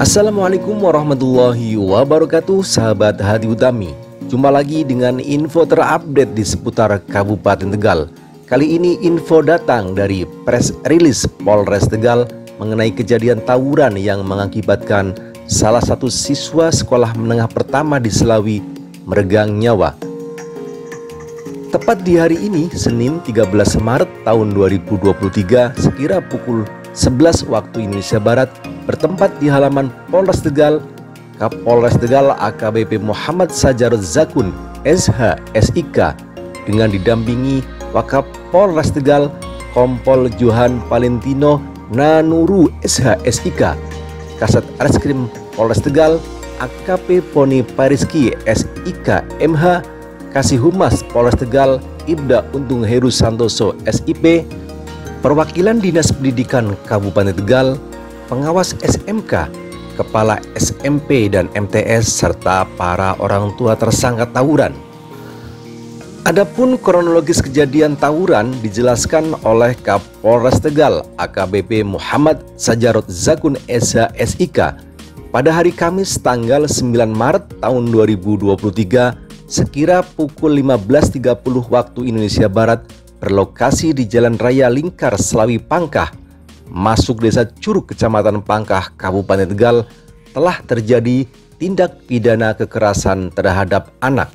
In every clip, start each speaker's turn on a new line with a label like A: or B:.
A: Assalamualaikum warahmatullahi wabarakatuh, sahabat Hati Utami. Jumpa lagi dengan info terupdate di seputar Kabupaten Tegal. Kali ini info datang dari press release Polres Tegal mengenai kejadian tawuran yang mengakibatkan salah satu siswa sekolah menengah pertama di Selawi meregang nyawa. Tepat di hari ini, Senin 13 Maret tahun 2023, sekira pukul 11 waktu Indonesia Barat, bertempat di halaman Polres Tegal, Kapolres Tegal AKBP Muhammad Sajarot Zakun SH SIK dengan didampingi Wakapolres Tegal Kompol Johan Valentino Nanuru SH SIK, Kasat Reskrim Polres Tegal AKP Poni Pariski SIK MH, Kasih Humas Polres Tegal Ibda Untung Heru Santoso SIP, perwakilan Dinas Pendidikan Kabupaten Tegal, pengawas SMK, kepala SMP dan MTS, serta para orang tua tersangka tawuran. Adapun kronologis kejadian tawuran dijelaskan oleh Kapolres Tegal AKBP Muhammad Sajarot Zakun SH SIK pada hari Kamis tanggal 9 Maret tahun 2023 sekira pukul 15.30 waktu Indonesia Barat, berlokasi di Jalan Raya Lingkar Selawi Pangkah, masuk Desa Curug Kecamatan Pangkah, Kabupaten Tegal, telah terjadi tindak pidana kekerasan terhadap anak.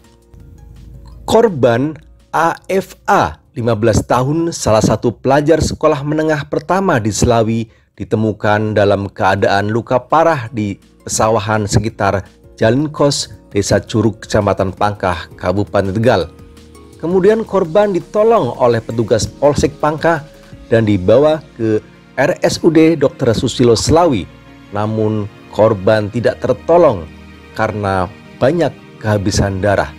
A: Korban AFA 15 tahun, salah satu pelajar sekolah menengah pertama di Selawi, ditemukan dalam keadaan luka parah di pesawahan sekitar Jalan Kos, Desa Curug Kecamatan Pangkah, Kabupaten Tegal. Kemudian korban ditolong oleh petugas Polsek Pangkah dan dibawa ke RSUD Dr. Susilo Selawi. Namun korban tidak tertolong karena banyak kehabisan darah.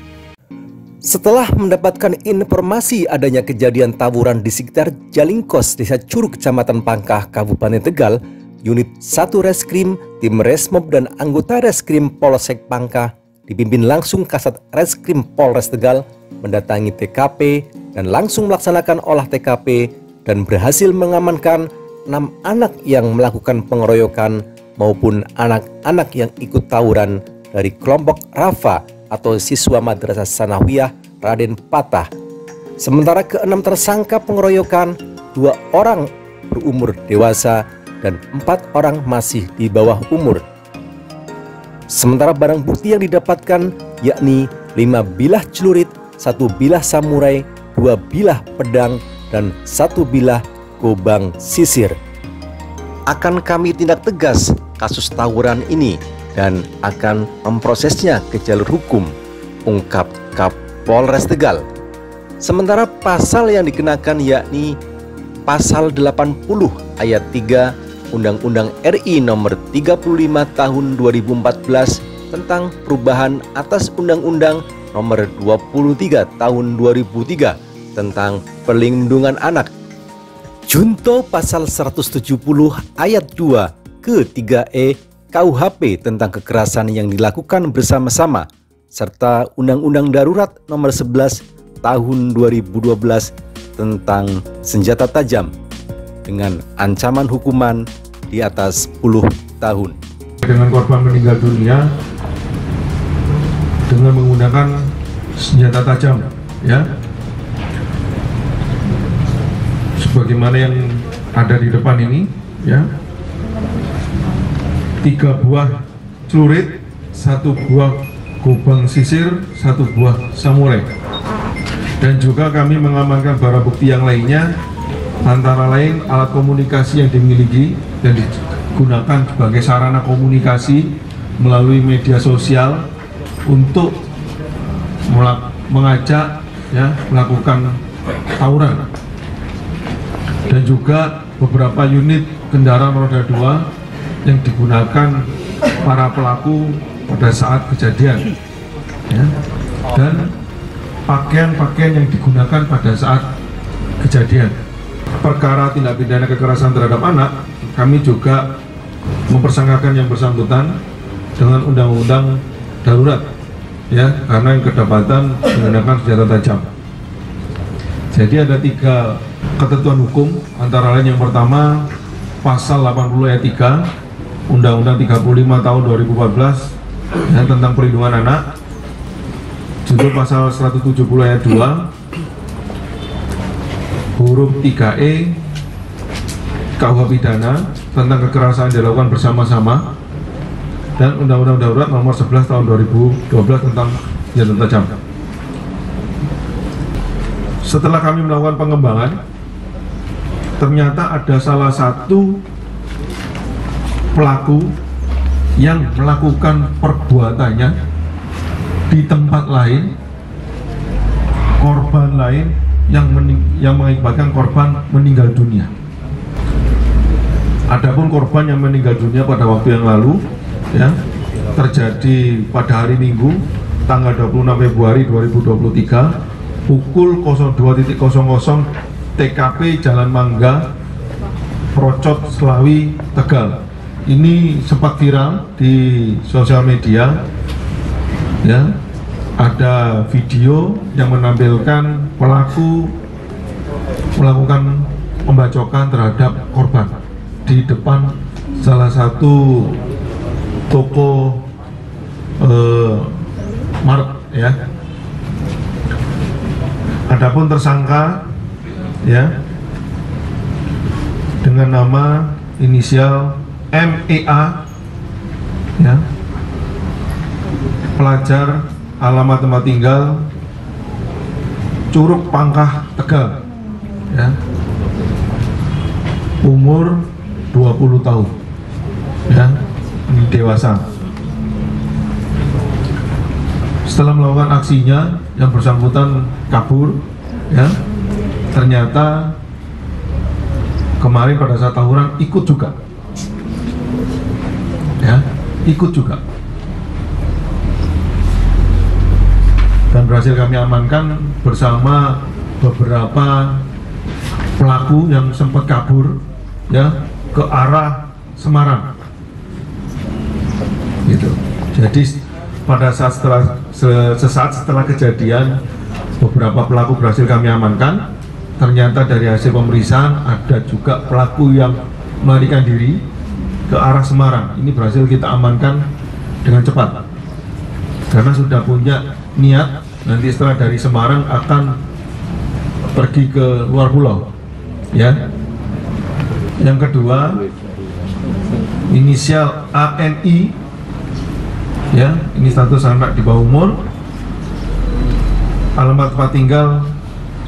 A: Setelah mendapatkan informasi adanya kejadian tawuran di sekitar Jalingkos, Desa Curug Kecamatan Pangkah, Kabupaten Tegal, Unit 1 Reskrim, Tim Resmob dan anggota Reskrim Polsek Pangkah dipimpin langsung Kasat Reskrim Polres Tegal mendatangi TKP dan langsung melaksanakan olah TKP dan berhasil mengamankan 6 anak yang melakukan pengeroyokan maupun anak-anak yang ikut tawuran dari kelompok Rafa atau siswa Madrasah Sanawiyah Raden Patah. Sementara ke-6 tersangka pengeroyokan, 2 orang berumur dewasa dan 4 orang masih di bawah umur. Sementara barang bukti yang didapatkan yakni 5 bilah celurit, 1 bilah samurai, 2 bilah pedang, dan 1 bilah gobang sisir. Akan kami tindak tegas kasus tawuran ini dan akan memprosesnya ke jalur hukum, ungkap Kapolres Tegal. Sementara pasal yang dikenakan yakni Pasal 80 ayat 3 Undang-Undang RI Nomor 35 Tahun 2014 tentang perubahan atas Undang-Undang Nomor 23 Tahun 2003 tentang perlindungan anak. Junto Pasal 170 ayat 2 ke 3E KUHP tentang kekerasan yang dilakukan bersama-sama, serta Undang-Undang Darurat Nomor 11 Tahun 2012 tentang senjata tajam dengan ancaman hukuman di atas 10 tahun.
B: Dengan korban meninggal dunia dengan menggunakan senjata tajam, ya, sebagaimana yang ada di depan ini, ya, 3 buah celurit, 1 buah gobang sisir, 1 buah samurai. Dan juga kami mengamankan barang bukti yang lainnya, antara lain alat komunikasi yang dimiliki dan digunakan sebagai sarana komunikasi melalui media sosial untuk mengajak, ya, melakukan tawuran. Dan juga beberapa unit kendaraan roda 2 yang digunakan para pelaku pada saat kejadian, ya, dan pakaian-pakaian yang digunakan pada saat kejadian. Perkara tindak pidana kekerasan terhadap anak, kami juga mempersangkakan yang bersangkutan dengan undang-undang darurat, ya, karena yang kedapatan menggunakan senjata tajam. Jadi ada 3 ketentuan hukum, antara lain yang pertama pasal 80 ayat 3 Undang-Undang 35 tahun 2014 ya, tentang perlindungan anak, junto pasal 170 ayat 2 huruf 3E KUH pidana tentang kekerasan dilakukan bersama-sama, dan Undang-Undang Darurat nomor 11 tahun 2012 tentang senjata tajam. Setelah kami melakukan pengembangan, ternyata ada salah satu pelaku yang melakukan perbuatannya di tempat lain, korban lain yang mengakibatkan korban meninggal dunia. Adapun korban yang meninggal dunia pada waktu yang lalu ya, terjadi pada hari Minggu tanggal 26 Februari 2023 pukul 02.00 TKP Jalan Mangga, Procot, Selawi, Tegal. Ini sempat viral di sosial media ya. Ada video yang menampilkan pelaku melakukan pembacokan terhadap korban di depan salah satu toko Mart ya. Adapun tersangka ya dengan nama inisial MEA ya, pelajar, alamat tempat tinggal Curug Pangkah, Tegal ya, umur 20 tahun ya, ini dewasa. Setelah melakukan aksinya, yang bersangkutan kabur ya. Ternyata kemarin pada saat tawuran ikut juga ya, ikut juga, dan berhasil kami amankan bersama beberapa pelaku yang sempat kabur ya ke arah Semarang gitu. Jadi pada saat sesaat setelah kejadian, beberapa pelaku berhasil kami amankan. Ternyata dari hasil pemeriksaan ada juga pelaku yang melarikan diri ke arah Semarang. Ini berhasil kita amankan dengan cepat karena sudah punya niat nanti setelah dari Semarang akan pergi ke luar pulau ya. Yang kedua, inisial ANI ya, ini status anak di bawah umur, alamat tempat tinggal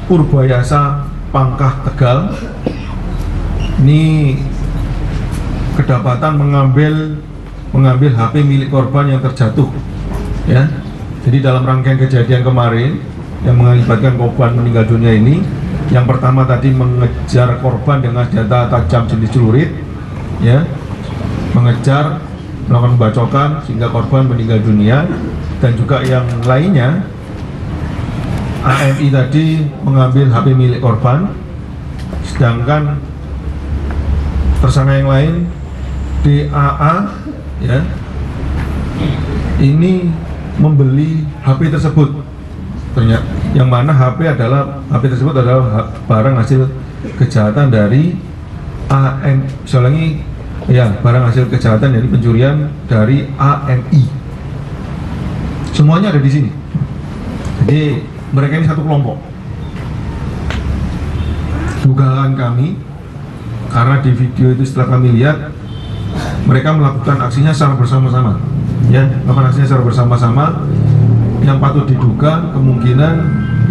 B: Purbayasa, Pangkah, Tegal. Ini kedapatan mengambil HP milik korban yang terjatuh ya. Jadi dalam rangkaian kejadian kemarin yang mengakibatkan korban meninggal dunia ini, yang pertama tadi mengejar korban dengan senjata tajam jenis celurit ya, mengejar, melakukan pembacokan sehingga korban meninggal dunia. Dan juga yang lainnya, AMI tadi mengambil HP milik korban, sedangkan tersangka yang lain DAA ya, ini membeli HP tersebut. Ternyata yang mana HP tersebut adalah barang hasil kejahatan dari barang hasil kejahatan dari pencurian dari AMI. Semuanya ada di sini. Jadi mereka ini satu kelompok. Dugaan kami, karena di video itu setelah kami lihat, mereka melakukan aksinya secara bersama-sama ya, melakukan aksinya secara bersama-sama. Yang patut diduga kemungkinan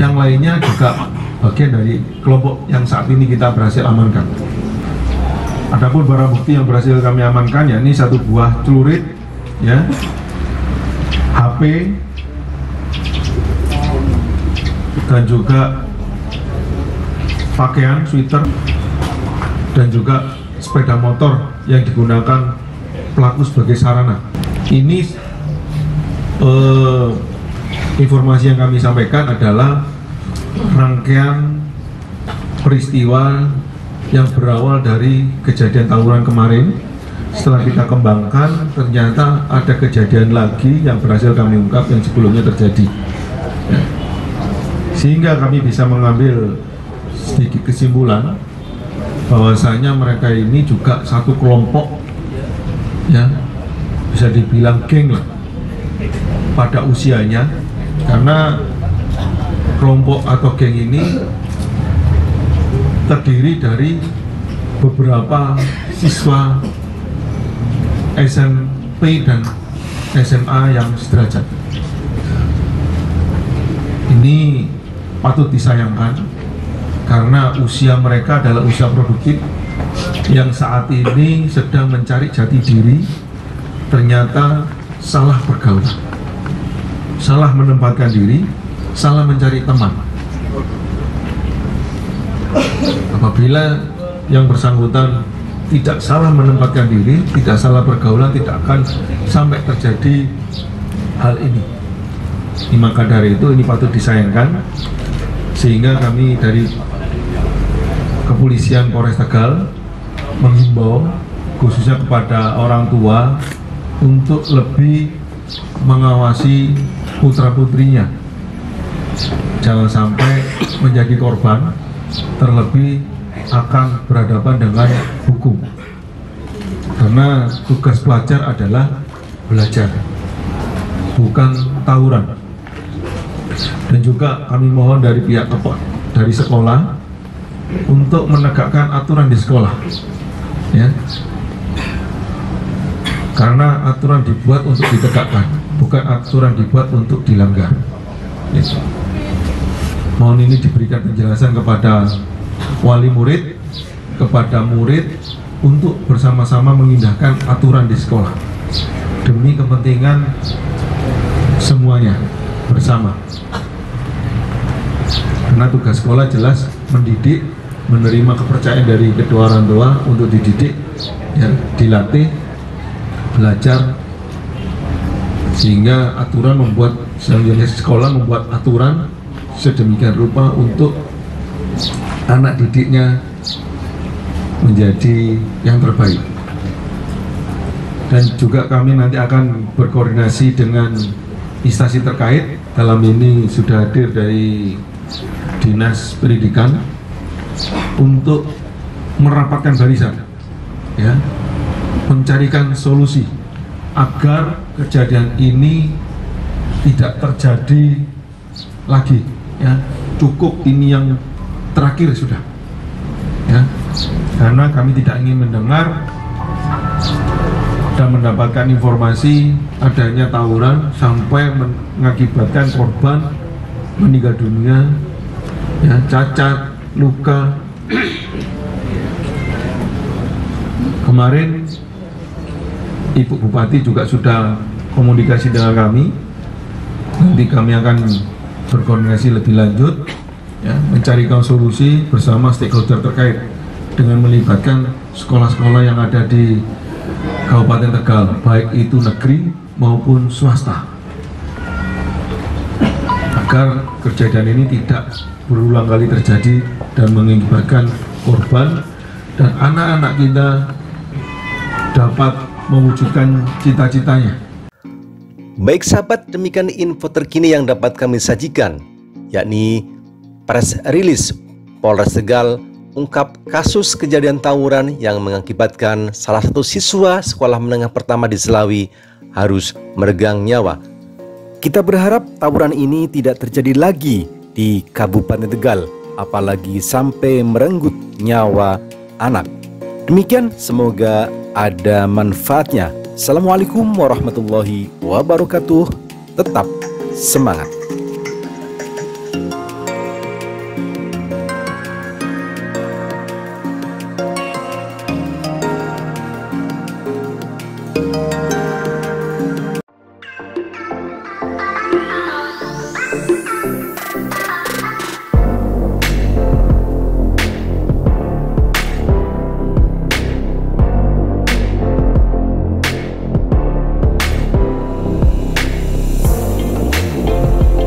B: yang lainnya juga bagian dari kelompok yang saat ini kita berhasil amankan. Adapun barang bukti yang berhasil kami amankan, ya ini satu buah celurit ya, HP, dan juga pakaian, sweater, dan juga sepeda motor yang digunakan pelaku sebagai sarana. Ini informasi yang kami sampaikan adalah rangkaian peristiwa yang berawal dari kejadian tawuran kemarin. Setelah kita kembangkan, ternyata ada kejadian lagi yang berhasil kami ungkap yang sebelumnya terjadi. Sehingga kami bisa mengambil sedikit kesimpulan bahwasanya mereka ini juga satu kelompok ya bisa dibilang geng lah pada usianya, karena kelompok atau geng ini terdiri dari beberapa siswa SMP dan SMA yang sederajat. Ini patut disayangkan karena usia mereka adalah usia produktif yang saat ini sedang mencari jati diri, ternyata salah pergaulan, salah menempatkan diri, salah mencari teman. Apabila yang bersangkutan tidak salah menempatkan diri, tidak salah pergaulan, tidak akan sampai terjadi hal ini. Maka dari itu ini patut disayangkan, sehingga kami dari Kepolisian Polres Tegal menghimbau khususnya kepada orang tua untuk lebih mengawasi putra-putrinya, jangan sampai menjadi korban, terlebih akan berhadapan dengan hukum, karena tugas pelajar adalah belajar, bukan tawuran. Dan juga kami mohon dari pihak dari sekolah untuk menegakkan aturan di sekolah, ya, karena aturan dibuat untuk ditegakkan, bukan aturan dibuat untuk dilanggar. Yes. Mohon ini diberikan penjelasan kepada wali murid, kepada murid untuk bersama-sama mengindahkan aturan di sekolah demi kepentingan semuanya bersama. Karena tugas sekolah jelas mendidik, menerima kepercayaan dari kedua orang tua untuk dididik, ya, dilatih, belajar, sehingga aturan membuat sekolah membuat aturan sedemikian rupa untuk anak didiknya menjadi yang terbaik. Dan juga kami nanti akan berkoordinasi dengan instansi terkait. Dalam ini sudah hadir dari Dinas Pendidikan untuk merapatkan barisan, ya, mencarikan solusi agar kejadian ini tidak terjadi lagi, ya. Cukup ini yang terakhir sudah, ya, karena kami tidak ingin mendengar dan mendapatkan informasi adanya tawuran sampai mengakibatkan korban meninggal dunia, ya, cacat, luka. Kemarin Ibu Bupati juga sudah komunikasi dengan kami. Nanti kami akan berkoordinasi lebih lanjut, ya, mencarikan solusi bersama stakeholder terkait dengan melibatkan sekolah-sekolah yang ada di Kabupaten Tegal, baik itu negeri maupun swasta, agar kejadian ini tidak berulang kali terjadi dan mengakibatkan korban dan anak-anak kita dapat mewujudkan cita-citanya.
A: Baik sahabat, demikian info terkini yang dapat kami sajikan, yakni press release Polres Tegal ungkap kasus kejadian tawuran yang mengakibatkan salah satu siswa sekolah menengah pertama di Selawi harus meregang nyawa. Kita berharap tawuran ini tidak terjadi lagi di Kabupaten Tegal, apalagi sampai merenggut nyawa anak. Demikian, semoga ada manfaatnya. Assalamualaikum warahmatullahi wabarakatuh. Tetap semangat.